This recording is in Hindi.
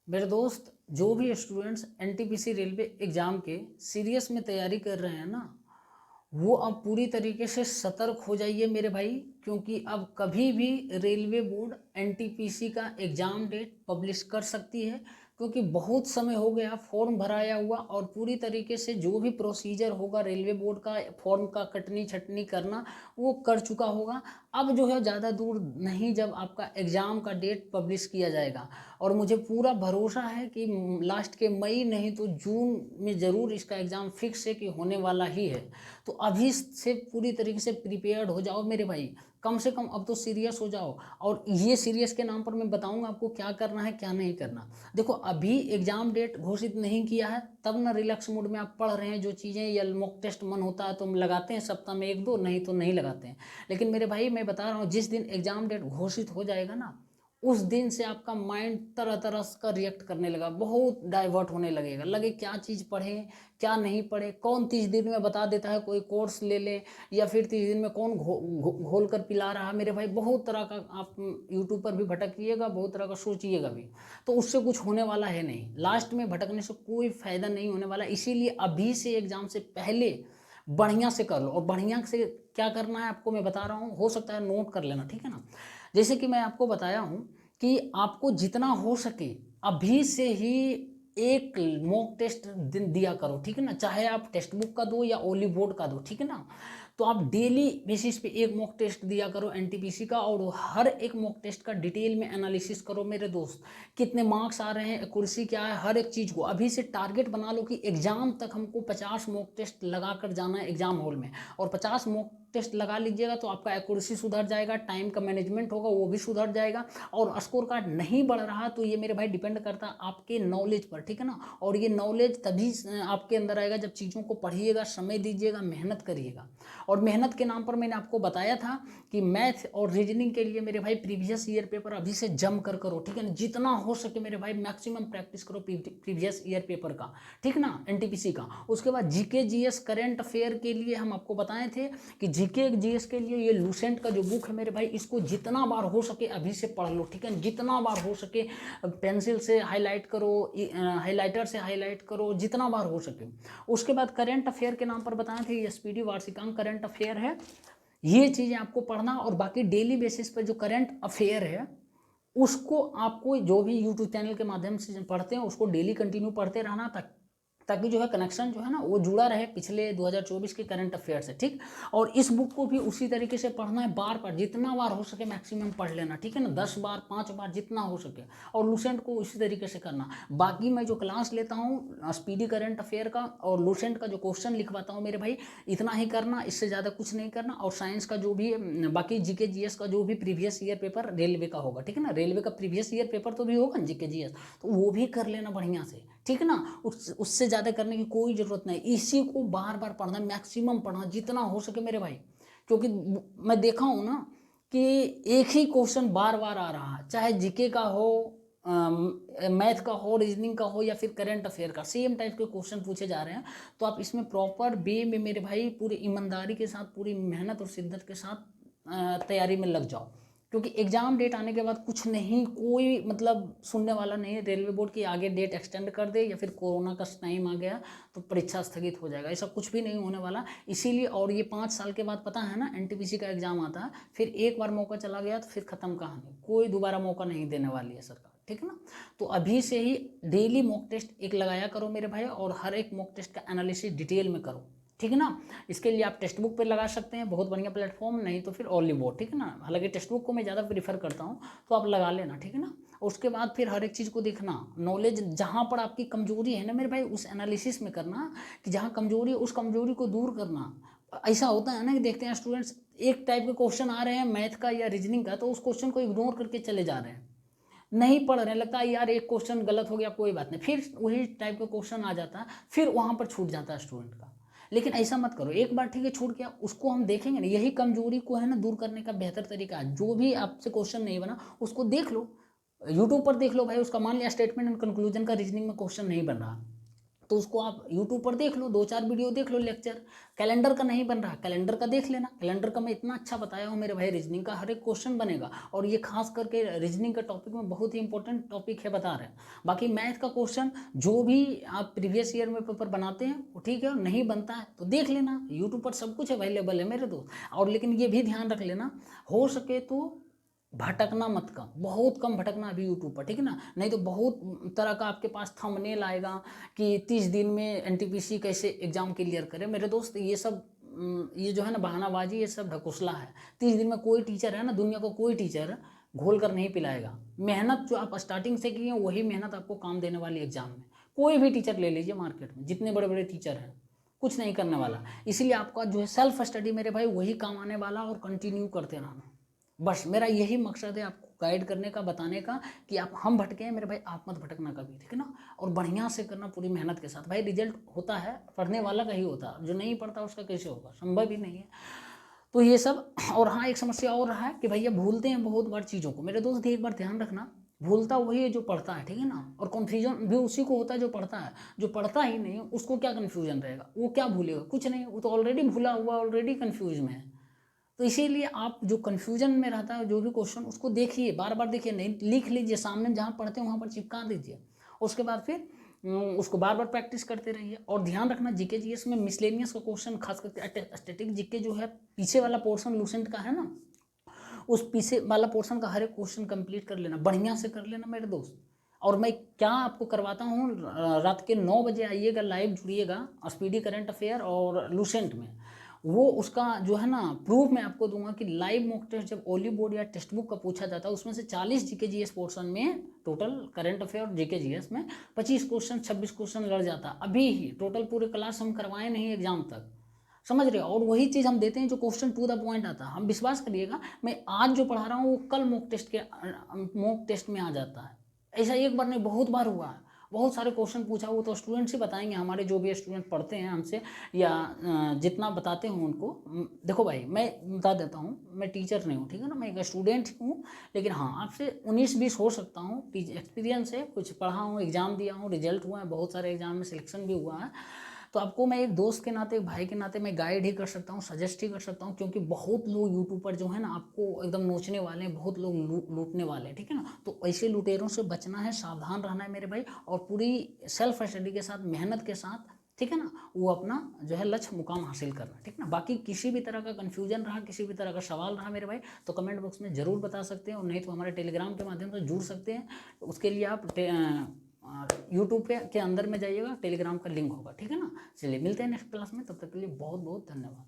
मेरे दोस्त, जो भी स्टूडेंट्स एनटीपीसी रेलवे एग्ज़ाम के सीरियस में तैयारी कर रहे हैं ना, वो अब पूरी तरीके से सतर्क हो जाइए मेरे भाई। क्योंकि अब कभी भी रेलवे बोर्ड एनटीपीसी का एग्ज़ाम डेट पब्लिश कर सकती है। क्योंकि बहुत समय हो गया फॉर्म भराया हुआ, और पूरी तरीके से जो भी प्रोसीजर होगा रेलवे बोर्ड का फॉर्म का कटनी छटनी करना, वो कर चुका होगा। अब जो है ज़्यादा दूर नहीं जब आपका एग्ज़ाम का डेट पब्लिश किया जाएगा। और मुझे पूरा भरोसा है कि लास्ट के मई नहीं तो जून में ज़रूर इसका एग्ज़ाम फिक्स है कि होने वाला ही है। तो अभी से पूरी तरीके से प्रिपेयर्ड हो जाओ मेरे भाई। कम से कम अब तो सीरियस हो जाओ। और ये सीरियस के नाम पर मैं बताऊंगा आपको क्या करना है क्या नहीं करना। देखो, अभी एग्जाम डेट घोषित नहीं किया है, तब ना रिलैक्स मोड में आप पढ़ रहे हैं जो चीज़ें, या मॉक टेस्ट मन होता है तो हम लगाते हैं सप्ताह में एक दो, नहीं तो नहीं लगाते हैं। लेकिन मेरे भाई मैं बता रहा हूँ, जिस दिन एग्जाम डेट घोषित हो जाएगा ना, उस दिन से आपका माइंड तरह तरह का रिएक्ट करने लगा, बहुत डाइवर्ट होने लगेगा। लगे क्या चीज़ पढ़ें क्या नहीं पढ़े, कौन 30 दिन में बता देता है कोई कोर्स ले ले, या फिर 30 दिन में कौन घोल कर पिला रहा है। मेरे भाई बहुत तरह का आप यूट्यूब पर भी भटकिएगा, बहुत तरह का सोचिएगा भी, तो उससे कुछ होने वाला है नहीं। लास्ट में भटकने से कोई फायदा नहीं होने वाला। इसीलिए अभी से एग्जाम से पहले बढ़िया से कर लो। और बढ़िया से क्या करना है आपको मैं बता रहा हूँ, हो सकता है नोट कर लेना, ठीक है ना। जैसे कि मैं आपको बताया हूँ कि आपको जितना हो सके अभी से ही एक मॉक टेस्ट दिन दिया करो, ठीक है ना। चाहे आप टेक्स्ट बुक का दो या ओली बोर्ड का दो, ठीक है ना। तो आप डेली बेसिस पे एक मॉक टेस्ट दिया करो एनटीपीसी का, और हर एक मॉक टेस्ट का डिटेल में एनालिसिस करो मेरे दोस्त। कितने मार्क्स आ रहे हैं, एक्यूरेसी क्या है, हर एक चीज़ को अभी से टारगेट बना लो कि एग्जाम तक हमको 50 मॉक टेस्ट लगा कर जाना है एग्जाम हॉल में। और 50 मॉक टेस्ट लगा लीजिएगा तो आपका एक्यूरेसी सुधर जाएगा, टाइम का मैनेजमेंट होगा वो भी सुधर जाएगा। और स्कोर कार्ड नहीं बढ़ रहा तो ये मेरे भाई डिपेंड करता है आपके नॉलेज पर, ठीक है ना। और ये नॉलेज तभी आपके अंदर आएगा जब चीज़ों को पढ़िएगा, समय दीजिएगा, मेहनत करिएगा। और मेहनत के नाम पर मैंने आपको बताया था कि मैथ और रीजनिंग के लिए मेरे भाई प्रीवियस ईयर पेपर अभी से जम कर करो, ठीक है ना। जितना हो सके मेरे भाई मैक्सिमम प्रैक्टिस करो प्रीवियस ईयर पेपर का, ठीक ना, एनटीपीसी का। उसके बाद जीके जीएस करंट अफेयर के लिए हम आपको बताए थे कि जीके जीएस के लिए ये लूसेंट का जो बुक है मेरे भाई, इसको जितना बार हो सके अभी से पढ़ लो, ठीक है। जितना बार हो सके पेंसिल से हाईलाइट करो, हाईलाइटर से हाईलाइट करो, जितना बार हो सके। उसके बाद करंट अफेयर के नाम पर बताए थे, ये एसपीडी वार्षिकांक करंट अफेयर है, ये चीज़ें आपको पढ़ना। और बाकी डेली बेसिस पर जो करंट अफेयर है उसको आपको जो भी यूट्यूब चैनल के माध्यम से पढ़ते हैं उसको डेली कंटिन्यू पढ़ते रहना, ताकि जो है कनेक्शन जो है ना वो जुड़ा रहे पिछले 2024 के करंट अफेयर से, ठीक। और इस बुक को भी उसी तरीके से पढ़ना है, बार बार जितना बार हो सके मैक्सिमम पढ़ लेना, ठीक है ना। 10 बार 5 बार जितना हो सके। और लूसेंट को उसी तरीके से करना। बाकी मैं जो क्लास लेता हूँ स्पीडी करंट अफेयर का और लूसेंट का जो क्वेश्चन लिखवाता हूँ मेरे भाई, इतना ही करना, इससे ज़्यादा कुछ नहीं करना। और साइंस का जो भी बाकी जीके जीएस का जो भी प्रीवियस ईयर पेपर रेलवे का होगा, ठीक है ना, रेलवे का प्रीवियस ईयर पेपर तो भी होगा जीके जीएस, तो वो भी कर लेना बढ़िया से, ठीक है ना। उससे ज़्यादा करने की कोई ज़रूरत नहीं, इसी को बार बार पढ़ना, मैक्सिमम पढ़ना जितना हो सके मेरे भाई। क्योंकि मैं देखा हूँ ना कि एक ही क्वेश्चन बार बार आ रहा है, चाहे जीके का हो, मैथ का हो, रीजनिंग का हो, या फिर करंट अफेयर का, सेम टाइप के क्वेश्चन पूछे जा रहे हैं। तो आप इसमें प्रॉपर वे में मेरे भाई पूरी ईमानदारी के साथ, पूरी मेहनत और शिद्दत के साथ तैयारी में लग जाओ। क्योंकि एग्जाम डेट आने के बाद कुछ नहीं, कोई मतलब सुनने वाला नहीं है रेलवे बोर्ड की आगे डेट एक्सटेंड कर दे, या फिर कोरोना का टाइम आ गया तो परीक्षा स्थगित हो जाएगा, ऐसा कुछ भी नहीं होने वाला। इसीलिए, और ये 5 साल के बाद पता है ना एनटीपीसी का एग्जाम आता है, फिर एक बार मौका चला गया तो फिर खत्म कहानी, कोई दोबारा मौका नहीं देने वाली है सरकार, ठीक है ना। तो अभी से ही डेली मॉक टेस्ट एक लगाया करो मेरे भाई, और हर एक मॉक टेस्ट का एनालिसिस डिटेल में करो, ठीक है ना। इसके लिए आप टेक्स्ट बुक पे लगा सकते हैं, बहुत बढ़िया प्लेटफॉर्म, नहीं तो फिर ओनली बोर्ड, ठीक है ना। हालांकि टेक्स्ट बुक को मैं ज़्यादा प्रीफर करता हूँ, तो आप लगा लेना, ठीक है ना। उसके बाद फिर हर एक चीज़ को देखना, नॉलेज जहाँ पर आपकी कमजोरी है ना मेरे भाई, उस एनालिसिस में करना कि जहाँ कमजोरी है उस कमजोरी को दूर करना। ऐसा होता है ना कि देखते हैं स्टूडेंट्स, एक टाइप के क्वेश्चन आ रहे हैं मैथ का या रीजनिंग का, तो उस क्वेश्चन को इग्नोर करके चले जा रहे हैं, नहीं पढ़ रहे हैं, लगता है यार एक क्वेश्चन गलत हो गया कोई बात नहीं, फिर वही टाइप का क्वेश्चन आ जाता है, फिर वहाँ पर छूट जाता है स्टूडेंट का। लेकिन ऐसा मत करो, एक बार ठीक है छूट गया, उसको हम देखेंगे ना, यही कमजोरी को है ना दूर करने का बेहतर तरीका है। जो भी आपसे क्वेश्चन नहीं बना उसको देख लो, यूट्यूब पर देख लो भाई, उसका मान लिया स्टेटमेंट एंड कंक्लूजन का रीजनिंग में क्वेश्चन नहीं बन रहा, तो उसको आप यूट्यूब पर देख लो, 2-4 वीडियो देख लो लेक्चर। कैलेंडर का नहीं बन रहा, कैलेंडर का देख लेना। कैलेंडर का मैं इतना अच्छा बताया हूँ मेरे भाई, रीजनिंग का हर एक क्वेश्चन बनेगा, और ये खास करके रीजनिंग का टॉपिक में बहुत ही इंपॉर्टेंट टॉपिक है, बता रहे हैं। बाकी मैथ का क्वेश्चन जो भी आप प्रीवियस ईयर में पेपर बनाते हैं वो ठीक है, और नहीं बनता है तो देख लेना, यूट्यूब पर सब कुछ अवेलेबल है मेरे दोस्त। और लेकिन ये भी ध्यान रख लेना, हो सके तो भटकना मत, कम बहुत कम भटकना अभी यूट्यूब पर, ठीक है ना। नहीं तो बहुत तरह का आपके पास थंबनेल आएगा कि 30 दिन में एनटीपीसी कैसे एग्जाम क्लियर करे। मेरे दोस्त ये सब ये जो है ना बहानाबाजी, ये सब ढकोसला है। 30 दिन में कोई टीचर है ना दुनिया को, कोई टीचर घोल कर नहीं पिलाएगा। मेहनत जो आप स्टार्टिंग से की है वही मेहनत आपको काम देने वाली एग्जाम में। कोई भी टीचर ले लीजिए मार्केट में, जितने बड़े बड़े टीचर हैं, कुछ नहीं करने वाला। इसीलिए आपका जो है सेल्फ स्टडी मेरे भाई वही काम आने वाला, और कंटिन्यू करते रहना। बस मेरा यही मकसद है आपको गाइड करने का, बताने का कि आप हम भटके हैं मेरे भाई, आप मत भटकना कभी, ठीक है ना। और बढ़िया से करना पूरी मेहनत के साथ। भाई रिजल्ट होता है पढ़ने वाला का ही होता है, जो नहीं पढ़ता उसका कैसे होगा, संभव ही नहीं है। तो ये सब। और हाँ, एक समस्या और रहा है कि भैया भूलते हैं बहुत बार चीज़ों को। मेरे दोस्त एक बार ध्यान रखना, भूलता वही है जो पढ़ता है, ठीक है ना। और कन्फ्यूजन भी उसी को होता है जो पढ़ता है। जो पढ़ता ही नहीं उसको क्या कन्फ्यूजन रहेगा, वो क्या भूलेगा, कुछ नहीं, वो तो ऑलरेडी भूला हुआ, ऑलरेडी कन्फ्यूज में है। तो इसीलिए आप जो कन्फ्यूजन में रहता है जो भी क्वेश्चन, उसको देखिए, बार बार देखिए, नहीं लिख लीजिए सामने, जहाँ पढ़ते हैं वहाँ पर चिपका दीजिए। उसके बाद फिर उसको बार बार प्रैक्टिस करते रहिए। और ध्यान रखना जीके जीएस में मिसलेनियस का क्वेश्चन, खास करके स्टैटिक जीके जो है, पीछे वाला पोर्शन लूसेंट का है ना, उस पीछे वाला पोर्शन का हर एक क्वेश्चन कंप्लीट कर लेना, बढ़िया से कर लेना मेरे दोस्त। और मैं क्या आपको करवाता हूँ, रात के 9 बजे आइएगा, लाइव जुड़िएगा स्पीडी करंट अफेयर और लूसेंट में। वो उसका जो है ना प्रूफ मैं आपको दूंगा कि लाइव मॉक टेस्ट जब ओली बोर्ड या टेक्स्ट बुक का पूछा जाता है, उसमें से 40 जीके जीएस पोर्शन में, टोटल करंट अफेयर और जीके जीएस में 25 क्वेश्चन 26 क्वेश्चन लड़ जाता है। अभी ही टोटल पूरे क्लास हम करवाए नहीं एग्जाम तक, समझ रहे हो। और वही चीज़ हम देते हैं जो क्वेश्चन टू द पॉइंट आता है। हम विश्वास करिएगा, मैं आज जो पढ़ा रहा हूँ वो कल मॉक टेस्ट में आ जाता है। ऐसा एक बार नहीं, बहुत बार हुआ है। बहुत सारे क्वेश्चन पूछा, वो तो स्टूडेंट्स ही बताएंगे, हमारे जो भी स्टूडेंट पढ़ते हैं हमसे या जितना बताते हैं उनको। देखो भाई, मैं बता देता हूँ, मैं टीचर नहीं हूँ, ठीक है ना, मैं एक स्टूडेंट हूँ। लेकिन हाँ, आपसे 19-20 हो सकता हूँ, एक्सपीरियंस है, कुछ पढ़ा हूँ, एग्जाम दिया हूँ, रिजल्ट हुआ है, बहुत सारे एग्जाम में सिलेक्शन भी हुआ है। तो आपको मैं एक दोस्त के नाते, एक भाई के नाते मैं गाइड ही कर सकता हूँ, सजेस्ट ही कर सकता हूँ। क्योंकि बहुत लोग यूट्यूब पर जो है ना आपको एकदम नोचने वाले हैं, बहुत लोग लूटने वाले हैं, ठीक है ना। तो ऐसे लुटेरों से बचना है, सावधान रहना है मेरे भाई। और पूरी सेल्फ स्टडी के साथ, मेहनत के साथ, ठीक है ना, वो अपना जो है लक्ष्य मुकाम हासिल करना, ठीक है ना। बाकी किसी भी तरह का कन्फ्यूजन रहा, किसी भी तरह का सवाल रहा मेरे भाई, तो कमेंट बॉक्स में ज़रूर बता सकते हैं। और नहीं तो हमारे टेलीग्राम के माध्यम से जुड़ सकते हैं। उसके लिए आप यूट्यूब के अंदर में जाइएगा, टेलीग्राम का लिंक होगा, ठीक है ना। चलिए मिलते हैं नेक्स्ट क्लास में, तब तक के लिए बहुत बहुत धन्यवाद।